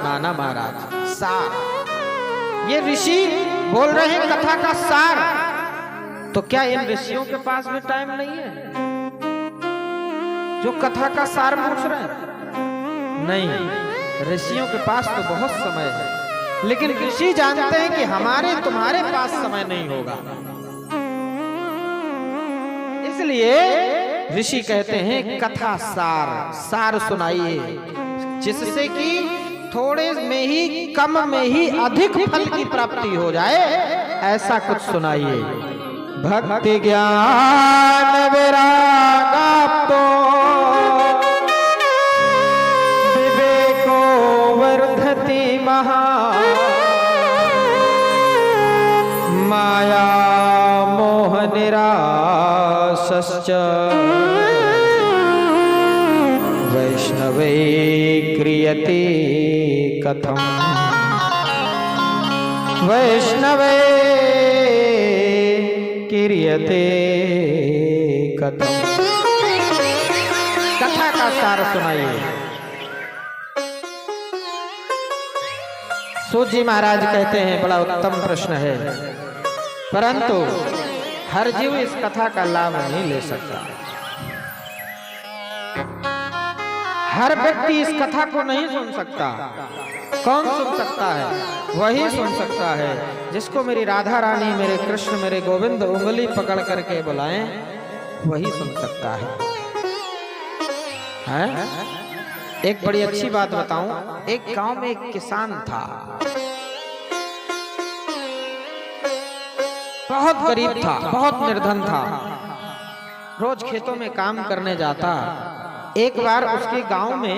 सुनाना महाराज, सार। ये ऋषि बोल रहे हैं कथा का सार, तो क्या इन ऋषियों के पास भी टाइम नहीं है जो कथा का सार पूछ रहे हैं? नहीं, ऋषियों के पास तो बहुत समय है, लेकिन ऋषि जानते हैं कि हमारे तुम्हारे पास समय नहीं होगा। इसलिए ऋषि कहते हैं कथा सार, सार सुनाइए, जिससे कि थोड़े में ही, कम में ही अधिक फल की प्राप्ति हो जाए, ऐसा कुछ सुनाइए। भक्ति ज्ञान विरागाप्तो विवेको वर्धति महा, माया मोह निरासश्च वैष्णवे क्रियते कथम, वैष्णवे क्रियते कथम। कथा का सार सुनाइए। सूत जी महाराज कहते हैं बड़ा उत्तम प्रश्न है, परंतु हर जीव इस कथा का लाभ नहीं ले सकता। हर व्यक्ति इस कथा को नहीं सुन सकता। कौन सुन सकता है? वही सुन सकता है जिसको मेरी राधा रानी, मेरे कृष्ण, मेरे गोविंद उंगली पकड़ करके बुलाएं, वही सुन सकता है? एक बड़ी अच्छी बात बताऊं, एक गांव में एक किसान था, बहुत गरीब था, बहुत निर्धन था, रोज खेतों में काम करने जाता। एक बार उसके गांव में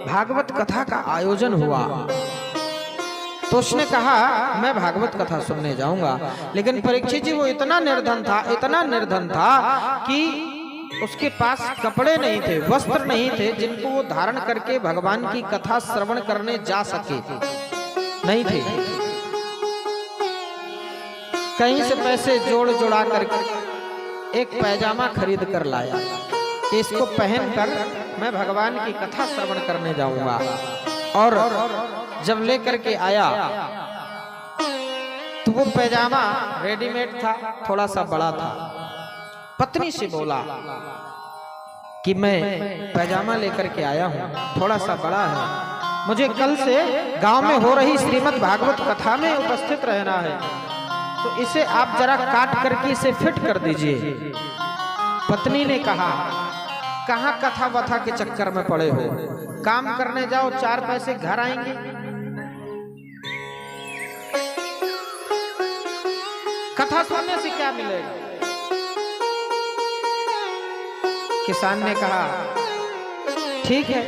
भागवत कथा का आयोजन हुआ, तो उसने कहा मैं भागवत कथा सुनने जाऊंगा। लेकिन परीक्षित जी वो इतना निर्धन था, इतना निर्धन था कि उसके पास कपड़े नहीं थे, वस्त्र नहीं थे जिनको वो धारण करके भगवान की कथा श्रवण करने जा सके, नहीं थे। कहीं से पैसे जोड़ जुड़ा करके एक पैजामा खरीद कर लाया कि इसको पहनकर मैं भगवान की कथा श्रवण करने जाऊंगा। और जब लेकर के आया तो वो पैजामा रेडीमेड था, थोड़ा सा बड़ा था। पत्नी से बोला कि मैं पैजामा लेकर के आया हूँ, थोड़ा सा बड़ा है, मुझे कल से गांव में हो रही श्रीमद् भागवत कथा में उपस्थित रहना है, तो इसे आप जरा काट करके इसे फिट कर दीजिए। पत्नी ने कहा कहाँ कथा वथा के चक्कर में पड़े हो, काम करने जाओ, 4 पैसे घर आएंगे। कथा सुनने से क्या मिलेगा? किसान ने कहा ठीक है।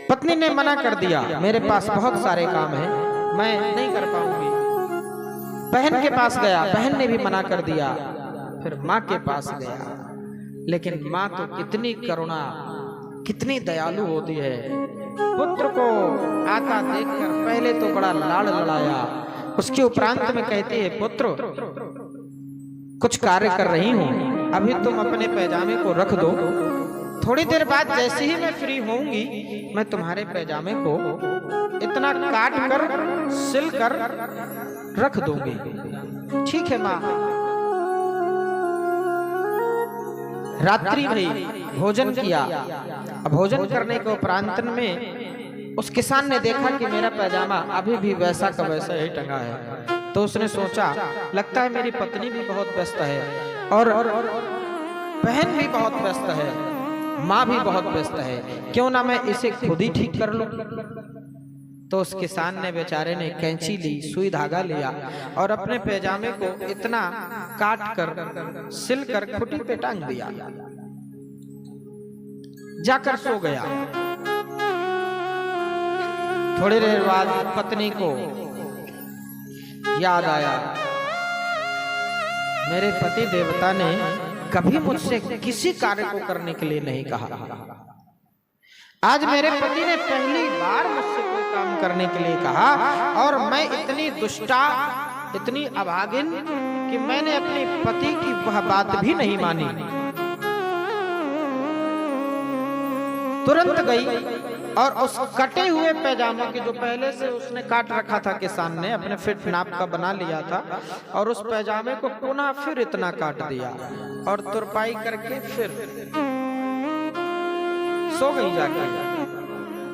पत्नी ने मना कर दिया, मेरे पास बहुत सारे काम हैं, मैं नहीं कर पाऊंगी। बहन के पास गया, बहन ने भी मना कर दिया। फिर माँ के पास गया, लेकिन माँ तो कितनी करुणा, कितनी दयालु होती है। पुत्र को आता देखकर पहले तो बड़ा लाड़ लड़ाया, उसके उपरांत में कहती है पुत्र कुछ कार्य कर रही हूँ, अभी तुम अपने पैजामे को रख दो, थोड़ी देर बाद जैसे ही मैं फ्री होऊंगी मैं तुम्हारे पैजामे को इतना काट कर सिल कर रख दूंगी। ठीक है माँ। रात्रि भई भोजन किया। भोजन करने के उपरांत में उस किसान ने देखा कि मेरा पैजामा अभी भी वैसा का वैसा ही टंगा है, तो उसने सोचा लगता है मेरी पत्नी भी बहुत व्यस्त है और बहन भी बहुत व्यस्त है, माँ भी बहुत व्यस्त है, क्यों ना मैं इसे खुद ही ठीक कर लूं। तो उस किसान ने बेचारे ने कैंची ली, सुई धागा लिया और अपने पैजामे को इतना काट कर सिल कर खुटी पे टांग दिया, जाकर सो गया। थोड़ी देर बाद पत्नी को याद आया, मेरे पति देवता ने कभी मुझसे किसी कार्य को करने के लिए नहीं कहा, आज मेरे पति ने पहली बार मुझसे कोई काम करने के लिए कहा और मैं इतनी दुष्टा, इतनी अभागिन कि मैंने अपने पति की वह बात भी नहीं मानी। तुरंत गई और उस कटे हुए पैजामे के जो पहले से उसने काट रखा था किसान ने, अपने फिट नाप का बना लिया था, और उस पैजामे को पुनः फिर इतना काट दिया और तुरपाई करके फिर सो गई जाके।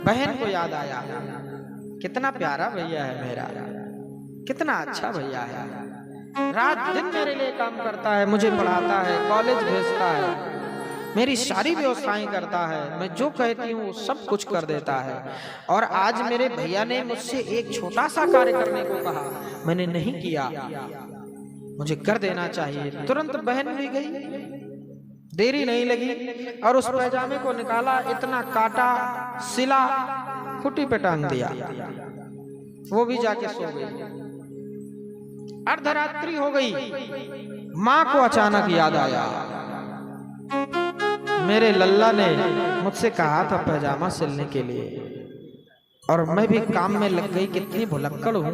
बहन को याद आया, कितना प्यारा भैया है मेरा, कितना अच्छा भैया है, रात दिन मेरे लिए काम करता है, मुझे पढ़ाता है, कॉलेज भेजता है, मेरी सारी व्यवस्थाएं करता है, मैं जो कहती हूँ वो सब कुछ कर देता है। और आज मेरे भैया ने मुझसे एक छोटा सा कार्य करने को कहा, मैंने नहीं किया, मुझे कर देना चाहिए। तुरंत बहन भी गई, देरी नहीं लगी और उस पैजामे को निकाला, इतना काटा, सिला, खूंटी पे टांग दिया, वो भी जाके सो गई। अर्धरात्रि हो गई, माँ को अचानक याद आया, मेरे लल्ला ने मुझसे कहा था पैजामा सिलने के लिए और मैं भी काम में लग गई, कितनी भुलक्कड़ हूं,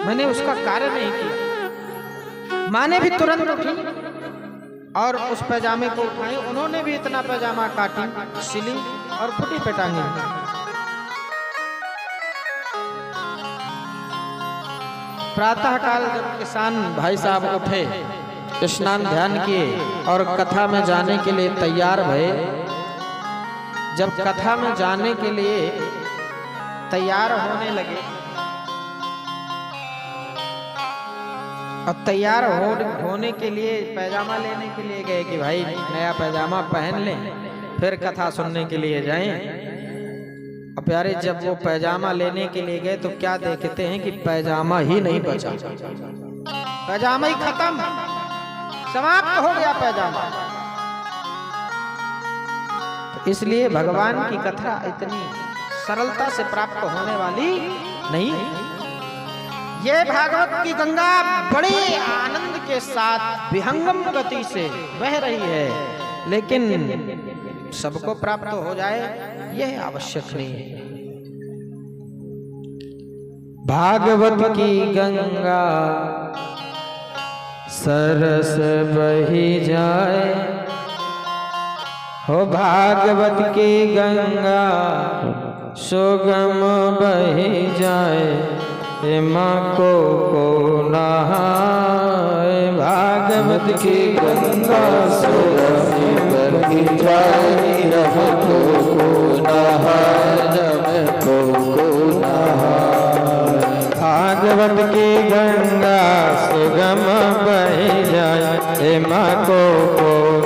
मैंने उसका कार्य नहीं किया। माँ ने भी तुरंत उठी और उस पैजामे को उठाई, उन्होंने भी इतना पैजामा काटी, सिली और खूंटी पे टांगी। प्रातः काल जब किसान भाई साहब उठे, स्नान ध्यान किए और कथा में जाने के लिए तैयार भये। जब कथा में जाने के लिए तैयार होने लगे और तैयार होने के लिए पैजामा लेने के लिए गए कि भाई नया पैजामा पहन लें, फिर कथा सुनने के लिए जाएं। और प्यारे जब वो पैजामा लेने के लिए गए तो क्या देखते हैं कि पैजामा ही नहीं बचा, पैजामा ही खत्म, समाप्त हो गया पैजामा। तो इसलिए भगवान की कथा इतनी सरलता से प्राप्त होने वाली नहीं। ये भागवत की गंगा बड़े आनंद के साथ विहंगम गति से बह रही है, लेकिन सबको प्राप्त हो जाए यह आवश्यक नहीं है। भागवत की गंगा सरस बही जाए, हो भागवत की गंगा सुगम बही जाए, माँ को नहाए। भागवत की गंगा सुगम बही जाए, को नहाए, को नहाए। भागवत की गंगा सुगम बही जाए, माँ को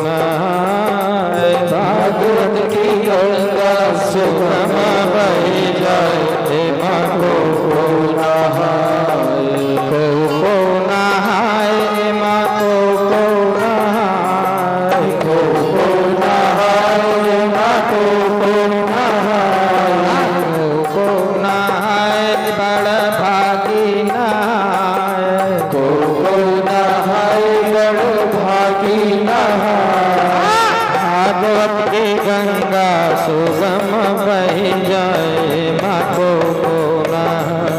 नहाए। भागवत की गंगा सुगम बही जाए, माँ को नहाए। को नहाए, माँ को नहाए, को नहाए, माँ को नहाए। को नहाए बड़ भागी नहाए, को नहाए बड़ भागी नहाए। भागवत की गंगा सुगम बही जाए, माँ को नहाए।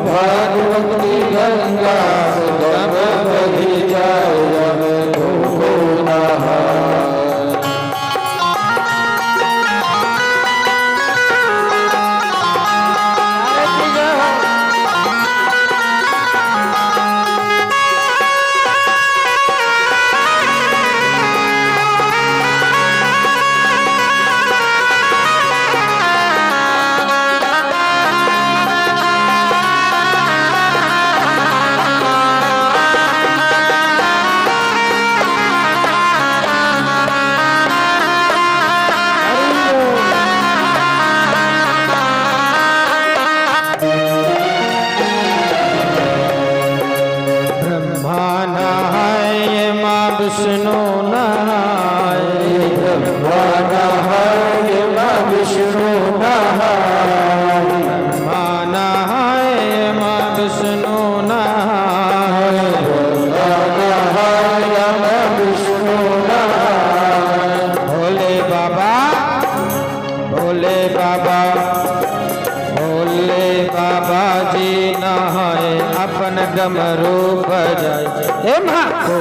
भागवत की गंगा सुगम बही जाए, माँ को नहाए। विष्णु नहाए, ब्रह्मा नहाए, माँ विष्णु नहाए। ब्रह्मा नहाए, माँ विष्णु नहाए, ब्रह्मा नहाए, माँ विष्णु नहाए। भोले बाबा, भोले बाबा, भोले बाबा जी नहाए, अपन डमरू बजाए, माँ को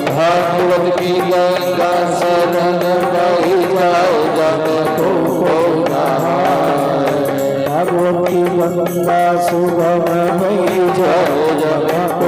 भागवत की गंगा शरण बही जाए, जब को की गंगा सुगम भई जय जगन्नाथ।